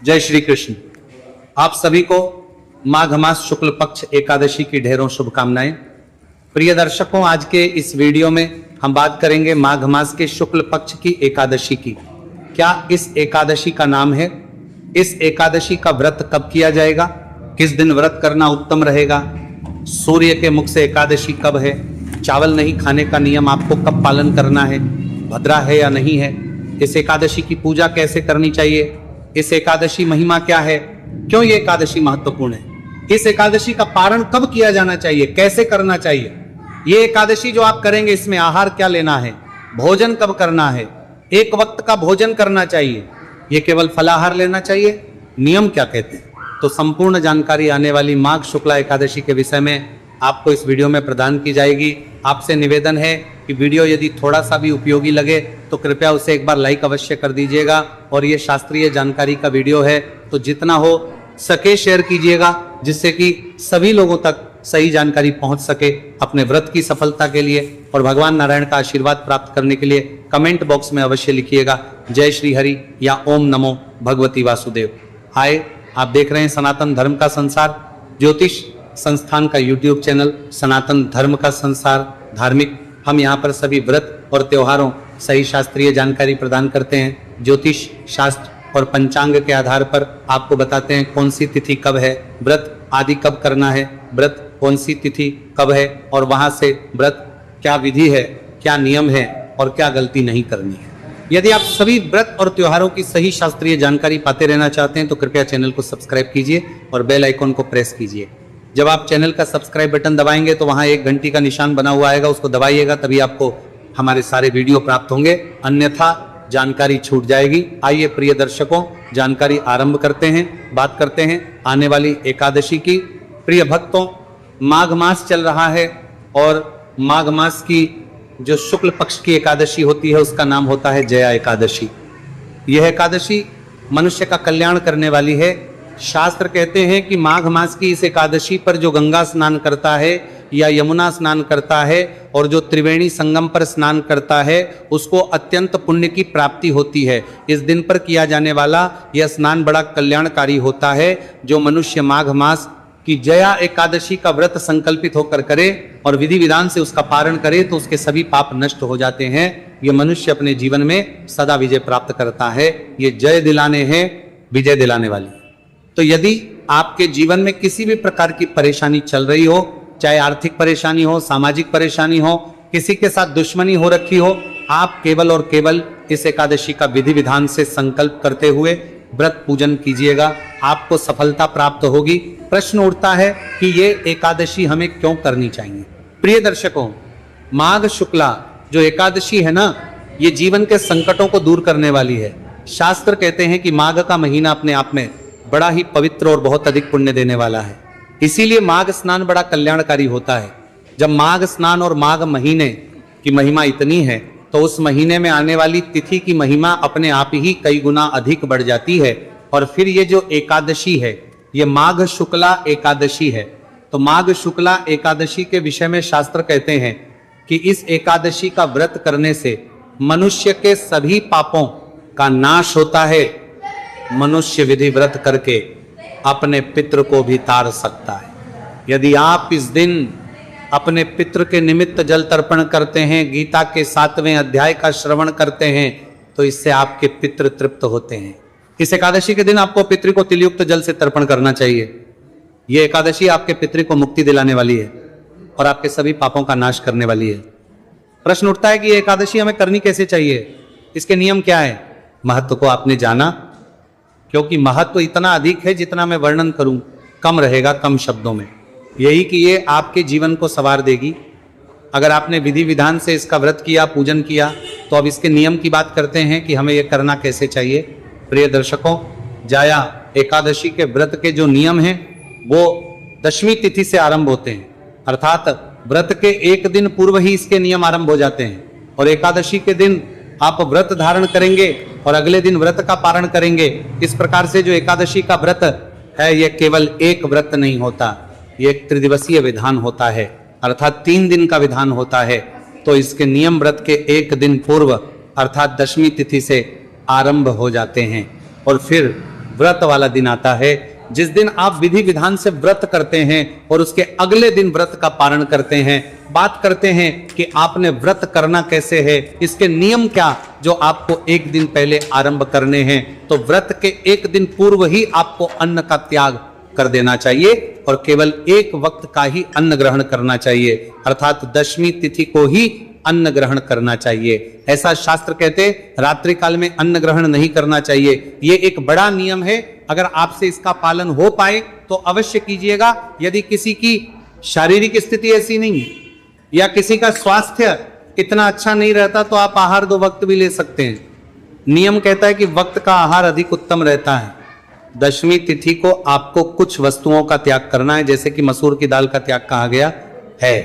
जय श्री कृष्ण। आप सभी को माघ मास शुक्ल पक्ष एकादशी की ढेरों शुभकामनाएं। प्रिय दर्शकों, आज के इस वीडियो में हम बात करेंगे माघ मास के शुक्ल पक्ष की एकादशी की। क्या इस एकादशी का नाम है? इस एकादशी का व्रत कब किया जाएगा? किस दिन व्रत करना उत्तम रहेगा? सूर्य के मुख से एकादशी कब है? चावल नहीं खाने का नियम आपको कब पालन करना है? भद्रा है या नहीं है? इस एकादशी की पूजा कैसे करनी चाहिए? इस एकादशी महिमा क्या है? क्यों ये एकादशी महत्वपूर्ण है? इस एकादशी का पारण कब किया जाना चाहिए? कैसे करना चाहिए? ये एकादशी जो आप करेंगे, इसमें आहार क्या लेना है? भोजन कब करना है? एक वक्त का भोजन करना चाहिए? ये केवल फलाहार लेना चाहिए? नियम क्या कहते हैं? तो संपूर्ण जानकारी आने वाली माघ शुक्ला एकादशी के विषय में आपको इस वीडियो में प्रदान की जाएगी। आपसे निवेदन है कि वीडियो यदि थोड़ा सा भी उपयोगी लगे तो कृपया उसे एक बार लाइक अवश्य कर दीजिएगा। और ये शास्त्रीय जानकारी का वीडियो है तो जितना हो सके शेयर कीजिएगा, जिससे कि सभी लोगों तक सही जानकारी पहुंच सके। अपने व्रत की सफलता के लिए और भगवान नारायण का आशीर्वाद प्राप्त करने के लिए कमेंट बॉक्स में अवश्य लिखिएगा जय श्री हरि या ओम नमो भगवती वासुदेव। हाय, आप देख रहे हैं सनातन धर्म का संसार ज्योतिष संस्थान का यूट्यूब चैनल सनातन धर्म का संसार धार्मिक। हम यहाँ पर सभी व्रत और त्योहारों सही शास्त्रीय जानकारी प्रदान करते हैं। ज्योतिष शास्त्र और पंचांग के आधार पर आपको बताते हैं कौन सी तिथि कब है, व्रत आदि कब करना है, व्रत कौन सी तिथि कब है, और वहां से व्रत क्या विधि है, क्या नियम है और क्या गलती नहीं करनी है। यदि आप सभी व्रत और त्योहारों की सही शास्त्रीय जानकारी पाते रहना चाहते हैं तो कृपया चैनल को सब्सक्राइब कीजिए और बेल आइकॉन को प्रेस कीजिए। जब आप चैनल का सब्सक्राइब बटन दबाएंगे तो वहां एक घंटी का निशान बना हुआ आएगा, उसको दबाइएगा, तभी आपको हमारे सारे वीडियो प्राप्त होंगे, अन्यथा जानकारी छूट जाएगी। आइए प्रिय दर्शकों, जानकारी आरंभ करते हैं। बात करते हैं आने वाली एकादशी की। प्रिय भक्तों, माघ मास चल रहा है और माघ मास की जो शुक्ल पक्ष की एकादशी होती है उसका नाम होता है जया एकादशी। यह एकादशी मनुष्य का कल्याण करने वाली है। शास्त्र कहते हैं कि माघ मास की इस एकादशी पर जो गंगा स्नान करता है या यमुना स्नान करता है और जो त्रिवेणी संगम पर स्नान करता है उसको अत्यंत पुण्य की प्राप्ति होती है। इस दिन पर किया जाने वाला यह स्नान बड़ा कल्याणकारी होता है। जो मनुष्य माघ मास की जया एकादशी का व्रत संकल्पित होकर करे और विधि विधान से उसका पारण करे तो उसके सभी पाप नष्ट हो जाते हैं। ये मनुष्य अपने जीवन में सदा विजय प्राप्त करता है। ये जय दिलाने हैं, विजय दिलाने वाली। तो यदि आपके जीवन में किसी भी प्रकार की परेशानी चल रही हो, चाहे आर्थिक परेशानी हो, सामाजिक परेशानी हो, किसी के साथ दुश्मनी हो रखी हो, आप केवल और केवल इस एकादशी का विधि विधान से संकल्प करते हुए व्रत पूजन कीजिएगा, आपको सफलता प्राप्त होगी। प्रश्न उठता है कि ये एकादशी हमें क्यों करनी चाहिए? प्रिय दर्शकों, माघ शुक्ला जो एकादशी है ना, ये जीवन के संकटों को दूर करने वाली है। शास्त्र कहते हैं कि माघ का महीना अपने आप में बड़ा ही पवित्र और बहुत अधिक पुण्य देने वाला है। इसीलिए माघ स्नान बड़ा कल्याणकारी होता है। जब माघ स्नान और माघ महीने की महिमा इतनी है तो उस महीने में आने वाली तिथि की महिमा अपने आप ही कई गुना अधिक बढ़ जाती है। और फिर ये जो एकादशी है ये माघ शुक्ला एकादशी है। तो माघ शुक्ला एकादशी के विषय में शास्त्र कहते हैं कि इस एकादशी का व्रत करने से मनुष्य के सभी पापों का नाश होता है। मनुष्य विधि व्रत करके अपने पितृ को भी तार सकता है। यदि आप इस दिन अपने पितृ के निमित्त जल तर्पण करते हैं, गीता के 7वें अध्याय का श्रवण करते हैं, तो इससे आपके पितृ तृप्त होते हैं। इस एकादशी के दिन आपको पितृ को तिलयुक्त जल से तर्पण करना चाहिए। यह एकादशी आपके पितृ को मुक्ति दिलाने वाली है और आपके सभी पापों का नाश करने वाली है। प्रश्न उठता है कि यह एकादशी हमें करनी कैसे चाहिए, इसके नियम क्या है? महत्व को आपने जाना, क्योंकि महत्व इतना अधिक है जितना मैं वर्णन करूं कम रहेगा, कम शब्दों में। यही कि ये आपके जीवन को संवार देगी। अगर आपने विधि विधान से इसका व्रत किया, पूजन किया, तो अब इसके नियम की बात करते हैं कि हमें यह करना कैसे चाहिए। प्रिय दर्शकों, जया एकादशी के व्रत के जो नियम हैं वो दशमी तिथि से आरंभ होते हैं, अर्थात व्रत के एक दिन पूर्व ही इसके नियम आरंभ हो जाते हैं। और एकादशी के दिन आप व्रत धारण करेंगे और अगले दिन व्रत का पारण करेंगे। इस प्रकार से जो एकादशी का व्रत है यह केवल एक व्रत नहीं होता, यह एक त्रिदिवसीय विधान होता है, अर्थात 3 दिन का विधान होता है। तो इसके नियम व्रत के एक दिन पूर्व अर्थात दशमी तिथि से आरंभ हो जाते हैं और फिर व्रत वाला दिन आता है, जिस दिन आप विधि विधान से व्रत करते हैं और उसके अगले दिन व्रत का पारण करते हैं। बात करते हैं कि आपने व्रत करना कैसे है, इसके नियम क्या जो आपको एक दिन पहले आरंभ करने हैं। तो व्रत के एक दिन पूर्व ही आपको अन्न का त्याग कर देना चाहिए और केवल एक वक्त का ही अन्न ग्रहण करना चाहिए, अर्थात दशमी तिथि को ही अन्न ग्रहण करना चाहिए। ऐसा शास्त्र कहते, रात्रि काल में अन्न ग्रहण नहीं करना चाहिए। ये एक बड़ा नियम है, अगर आपसे इसका पालन हो पाए तो अवश्य कीजिएगा। यदि किसी की शारीरिक स्थिति ऐसी नहीं है या किसी का स्वास्थ्य इतना अच्छा नहीं रहता तो आप आहार 2 वक्त भी ले सकते हैं। नियम कहता है कि वक्त का आहार अधिक उत्तम रहता है। दशमी तिथि को आपको कुछ वस्तुओं का त्याग करना है, जैसे कि मसूर की दाल का त्याग कहा गया है।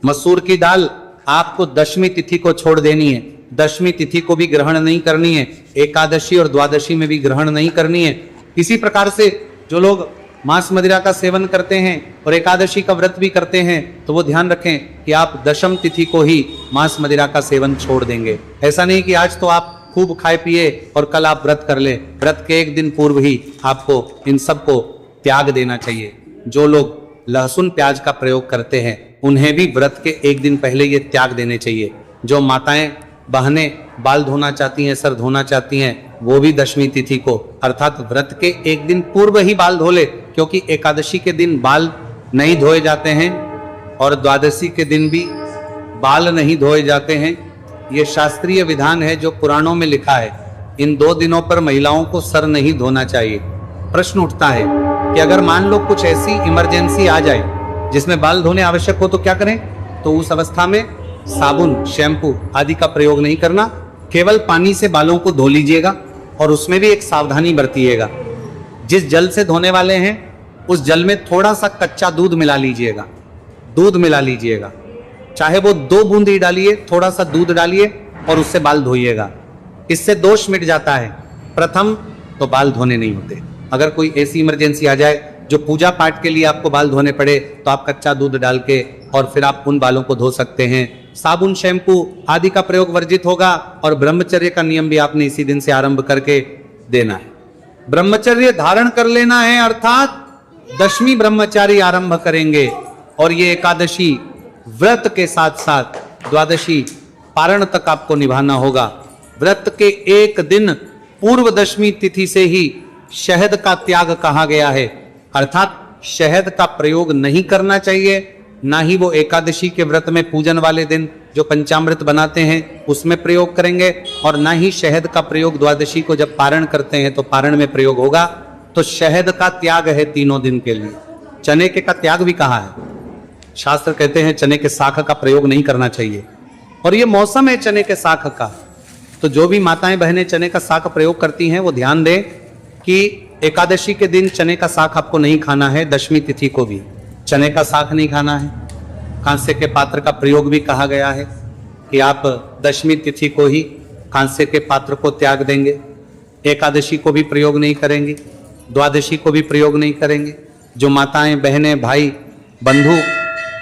मसूर की दाल आपको दशमी तिथि को छोड़ देनी है, दशमी तिथि को भी ग्रहण नहीं करनी है, एकादशी और द्वादशी में भी ग्रहण नहीं करनी है। इसी प्रकार से जो लोग मांस मदिरा का सेवन करते हैं और एकादशी का व्रत भी करते हैं तो वो ध्यान रखें कि आप दशम तिथि को ही मांस मदिरा का सेवन छोड़ देंगे। ऐसा नहीं कि आज तो आप खूब खाए पिए और कल आप व्रत कर ले, व्रत के एक दिन पूर्व ही आपको इन सब को त्याग देना चाहिए। जो लोग लहसुन प्याज का प्रयोग करते हैं उन्हें भी व्रत के एक दिन पहले ये त्याग देने चाहिए। जो माताएं बहनें बाल धोना चाहती हैं, सर धोना चाहती हैं, वो भी दशमी तिथि को अर्थात व्रत के एक दिन पूर्व ही बाल धो ले, क्योंकि एकादशी के दिन बाल नहीं धोए जाते हैं और द्वादशी के दिन भी बाल नहीं धोए जाते हैं। ये शास्त्रीय विधान है जो पुराणों में लिखा है। इन 2 दिनों पर महिलाओं को सर नहीं धोना चाहिए। प्रश्न उठता है कि अगर मान लो कुछ ऐसी इमरजेंसी आ जाए जिसमें बाल धोने आवश्यक हो तो क्या करें? तो उस अवस्था में साबुन, शैम्पू आदि का प्रयोग नहीं करना, केवल पानी से बालों को धो लीजिएगा और उसमें भी एक सावधानी बरतिएगा। जिस जल से धोने वाले हैं उस जल में थोड़ा सा कच्चा दूध मिला लीजिएगा, दूध मिला लीजिएगा, चाहे वो 2 बूंद ही डालिए, थोड़ा सा दूध डालिए और उससे बाल धोइएगा। इससे दोष मिट जाता है। प्रथम तो बाल धोने नहीं होते। अगर कोई ऐसी इमरजेंसी आ जाए जो पूजा पाठ के लिए आपको बाल धोने पड़े तो आप कच्चा दूध डाल के और फिर आप उन बालों को धो सकते हैं। साबुन, शैम्पू आदि का प्रयोग वर्जित होगा और ब्रह्मचर्य का नियम भी आपने इसी दिन से आरंभ करके देना है। ब्रह्मचर्य धारण कर लेना है, अर्थात दशमी ब्रह्मचारी आरंभ करेंगे और ये एकादशी व्रत के साथ साथ द्वादशी पारण तक आपको निभाना होगा। व्रत के एक दिन पूर्व दशमी तिथि से ही शहद का त्याग कहा गया है, अर्थात शहद का प्रयोग नहीं करना चाहिए। ना ही वो एकादशी के व्रत में पूजन वाले दिन जो पंचामृत बनाते हैं उसमें प्रयोग करेंगे और ना ही शहद का प्रयोग द्वादशी को जब पारण करते हैं तो पारण में प्रयोग होगा। तो शहद का त्याग है 3 दिन के लिए। चने के का त्याग भी कहा है। शास्त्र कहते हैं चने के शाख का प्रयोग नहीं करना चाहिए और ये मौसम है चने के शाख का। तो जो भी माताएं बहनें चने का शाख प्रयोग करती हैं वो ध्यान दें कि एकादशी के दिन चने का शाख आपको नहीं खाना है, दशमी तिथि को भी चने का शाख नहीं खाना है। कांसे के पात्र का प्रयोग भी कहा गया है कि आप दशमी तिथि को ही कांसे के पात्र को त्याग देंगे, एकादशी को भी प्रयोग नहीं करेंगे, द्वादशी को भी प्रयोग नहीं करेंगे। जो माताएं बहनें भाई बंधु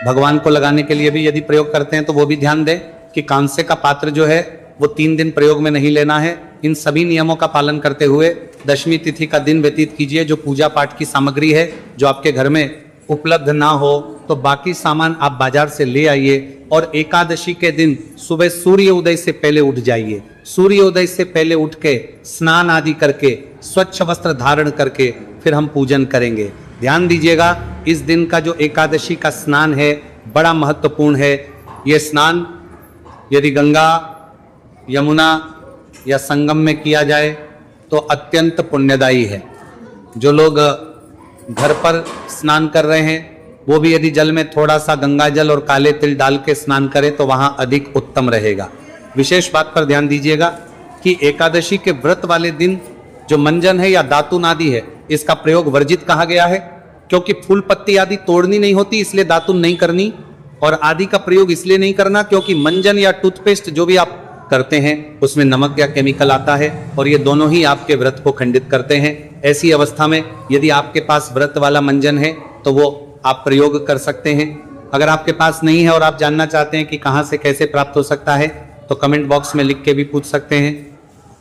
भगवान को लगाने के लिए भी यदि प्रयोग करते हैं तो वो भी ध्यान दें कि कांसे का पात्र जो है वो 3 दिन प्रयोग में नहीं लेना है। इन सभी नियमों का पालन करते हुए दशमी तिथि का दिन व्यतीत कीजिए। जो पूजा पाठ की सामग्री है जो आपके घर में उपलब्ध ना हो तो बाकी सामान आप बाजार से ले आइए और एकादशी के दिन सुबह सूर्य उदय से पहले उठ जाइए। सूर्य उदय से पहले उठ के स्नान आदि करके स्वच्छ वस्त्र धारण करके फिर हम पूजन करेंगे। ध्यान दीजिएगा, इस दिन का जो एकादशी का स्नान है बड़ा महत्वपूर्ण है। ये स्नान यदि गंगा, यमुना या संगम में किया जाए तो अत्यंत पुण्यदायी है। जो लोग घर पर स्नान कर रहे हैं वो भी यदि जल में थोड़ा सा गंगा जल और काले तिल डाल के स्नान करें तो वहां अधिक उत्तम रहेगा। विशेष बात पर ध्यान दीजिएगा कि एकादशी के व्रत वाले दिन जो मंजन है या दातुन आदि है इसका प्रयोग वर्जित कहा गया है, क्योंकि फूल पत्ती आदि तोड़नी नहीं होती इसलिए दातुन नहीं करनी, और आदि का प्रयोग इसलिए नहीं करना क्योंकि मंजन या टूथपेस्ट जो भी आप करते हैं उसमें नमक या केमिकल आता है और ये दोनों ही आपके व्रत को खंडित करते हैं। ऐसी अवस्था में यदि आपके पास व्रत वाला मंजन है तो वो आप प्रयोग कर सकते हैं। अगर आपके पास नहीं है और आप जानना चाहते हैं कि कहाँ से कैसे प्राप्त हो सकता है तो कमेंट बॉक्स में लिख के भी पूछ सकते हैं।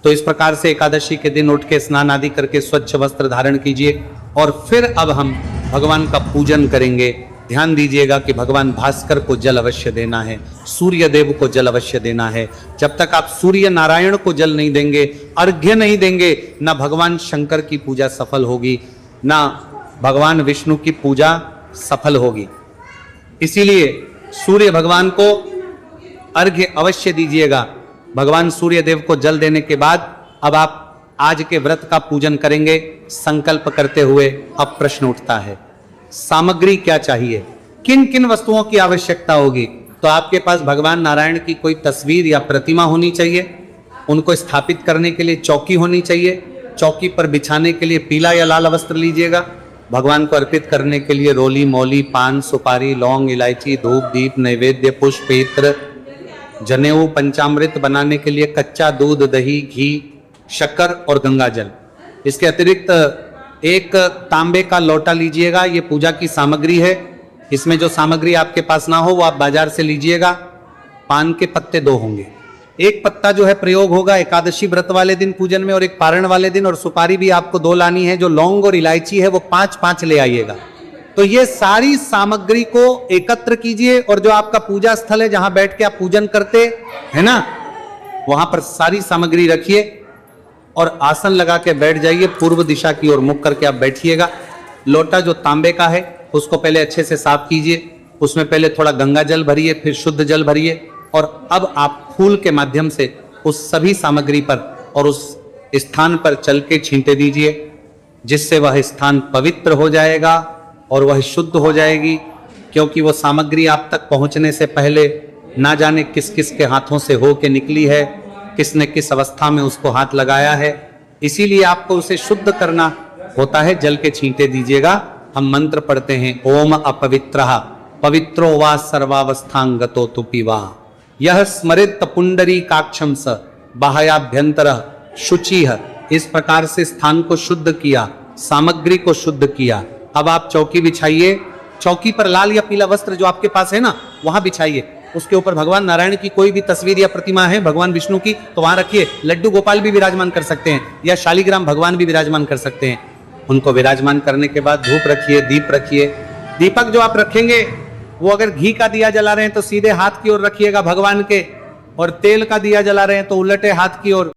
तो इस प्रकार से एकादशी के दिन उठ के स्नान आदि करके स्वच्छ वस्त्र धारण कीजिए और फिर अब हम भगवान का पूजन करेंगे। ध्यान दीजिएगा कि भगवान भास्कर को जल अवश्य देना है, सूर्य देव को जल अवश्य देना है। जब तक आप सूर्य नारायण को जल नहीं देंगे, अर्घ्य नहीं देंगे, ना भगवान शंकर की पूजा सफल होगी, ना भगवान विष्णु की पूजा सफल होगी। इसीलिए सूर्य भगवान को अर्घ्य अवश्य दीजिएगा। भगवान सूर्य देव को जल देने के बाद अब आप आज के व्रत का पूजन करेंगे। संकल्प करते हुए अब प्रश्न उठता है, सामग्री क्या चाहिए, किन किन वस्तुओं की आवश्यकता होगी? तो आपके पास भगवान नारायण की कोई तस्वीर या प्रतिमा होनी चाहिए, उनको स्थापित करने के लिए चौकी होनी चाहिए, चौकी पर बिछाने के लिए पीला या लाल वस्त्र लीजिएगा, भगवान को अर्पित करने के लिए रोली, मौली, पान, सुपारी, लौंग, इलायची, धूप, दीप, नैवेद्य, पुष्प, इत्र, जनेऊ, पंचामृत बनाने के लिए कच्चा दूध, दही, घी, शक्कर और गंगा जल। इसके अतिरिक्त एक तांबे का लोटा लीजिएगा, ये पूजा की सामग्री है। इसमें जो सामग्री आपके पास ना हो वो आप बाजार से लीजिएगा। पान के पत्ते 2 होंगे, एक पत्ता जो है प्रयोग होगा एकादशी व्रत वाले दिन पूजन में और एक पारण वाले दिन, और सुपारी भी आपको 2 लानी है। जो लौंग और इलायची है वो 5-5 ले आइएगा। तो ये सारी सामग्री को एकत्र कीजिए और जो आपका पूजा स्थल है जहां बैठ के आप पूजन करते है ना, वहां पर सारी सामग्री रखिए और आसन लगा के बैठ जाइए। पूर्व दिशा की ओर मुख करके आप बैठिएगा। लोटा जो तांबे का है उसको पहले अच्छे से साफ कीजिए, उसमें पहले थोड़ा गंगा जल भरिए, फिर शुद्ध जल भरिए और अब आप फूल के माध्यम से उस सभी सामग्री पर और उस स्थान पर चल के छींटे दीजिए, जिससे वह स्थान पवित्र हो जाएगा और वह शुद्ध हो जाएगी। क्योंकि वो सामग्री आप तक पहुंचने से पहले ना जाने किस किस के हाथों से हो के निकली है, किसने किस अवस्था में उसको हाथ लगाया है, इसीलिए आपको उसे शुद्ध करना होता है। जल के छींटे दीजिएगा। हम मंत्र पढ़ते हैं, ओम अपवित्रः पवित्रो वा सर्वावस्थांगतो तुपिवा यह स्मरित पुंडरी काक्षम स बाह्याभ्यंतर शुचिः। इस प्रकार से स्थान को शुद्ध किया, सामग्री को शुद्ध किया। अब आप चौकी बिछाइए, चौकी पर लाल या पीला वस्त्र जो आपके पास है ना वहां बिछाइए। उसके ऊपर भगवान नारायण की कोई भी तस्वीर या प्रतिमा है, भगवान विष्णु की, तो वहां रखिए। लड्डू गोपाल भी विराजमान कर सकते हैं या शालिग्राम भगवान भी विराजमान कर सकते हैं। उनको विराजमान करने के बाद धूप रखिए, दीप रखिए। दीपक जो आप रखेंगे वो अगर घी का दिया जला रहे हैं तो सीधे हाथ की ओर रखिएगा भगवान के, और तेल का दिया जला रहे हैं तो उलटे हाथ की ओर।